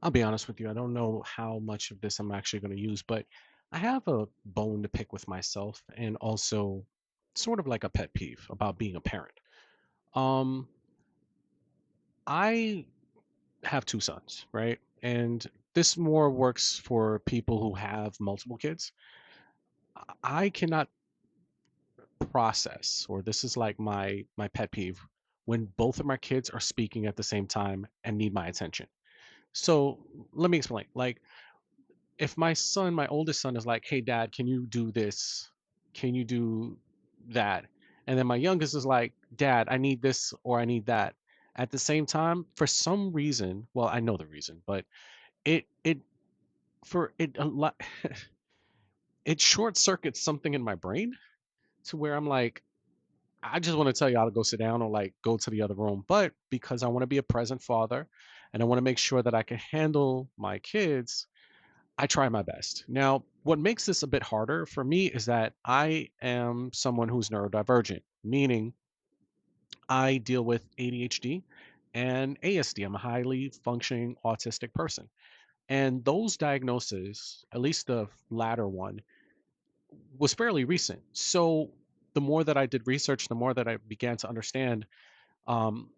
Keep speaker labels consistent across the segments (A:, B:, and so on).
A: I'll be honest with you. I don't know how much of this I'm actually going to use, but I have a bone to pick with myself and also sort of like a pet peeve about being a parent. Um, I have two sons, right? And this more works for people who have multiple kids. I cannot process, or this is like my pet peeve, when both of my kids are speaking at the same time and need my attention. So let me explain. Like if my oldest son is like, "Hey dad, can you do this? Can you do that?" And then my youngest is like, "Dad, I need this or I need that." At the same time, for some reason, well, I know the reason, but it for it a lot it short circuits something in my brain to where I'm like, I just want to tell y'all to go sit down or like go to the other room. But because I want to be a present father and I want to make sure that I can handle my kids, I try my best. Now, what makes this a bit harder for me is that I am someone who's neurodivergent, meaning I deal with ADHD and ASD. I'm a highly functioning autistic person. And those diagnoses, at least the latter one, was fairly recent. So the more that I did research, the more that I began to understand um,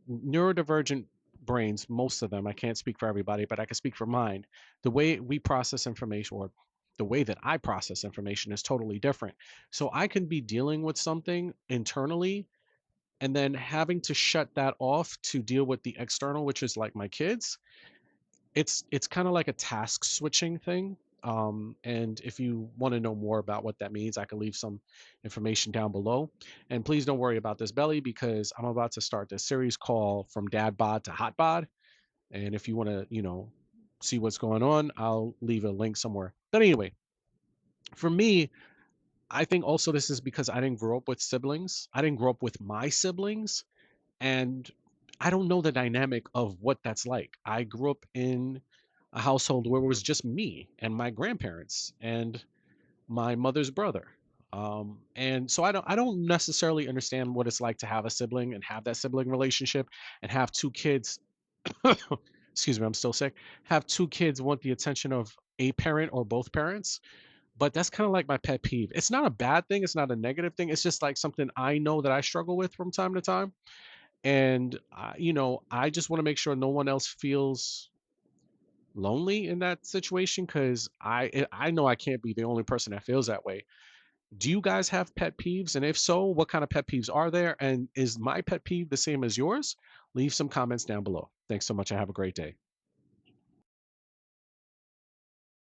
A: neurodivergent brains, most of them, I can't speak for everybody, but I can speak for mine. The way we process information, or the way that I process information, is totally different. So I can be dealing with something internally and then having to shut that off to deal with the external, which is like my kids. It's kind of like a task switching thing. And if you want to know more about what that means, I can leave some information down below. And please don't worry about this belly because I'm about to start this series called From Dad Bod to Hot Bod. And if you want to, see what's going on, I'll leave a link somewhere. But anyway, for me, I think also this is because I didn't grow up with siblings. I didn't grow up with my siblings. And I don't know the dynamic of what that's like. I grew up in a household where it was just me and my grandparents and my mother's brother. And so I don't necessarily understand what it's like to have a sibling and have that sibling relationship and have two kids. Excuse me, I'm still sick. Have two kids want the attention of a parent or both parents. But that's kind of like my pet peeve. It's not a bad thing. It's not a negative thing. It's just like something I know that I struggle with from time to time. And I just want to make sure no one else feels lonely in that situation because I know I can't be the only person that feels that way. Do you guys have pet peeves? And if so, what kind of pet peeves are there? And is my pet peeve the same as yours? Leave some comments down below. Thanks so much and have a great day.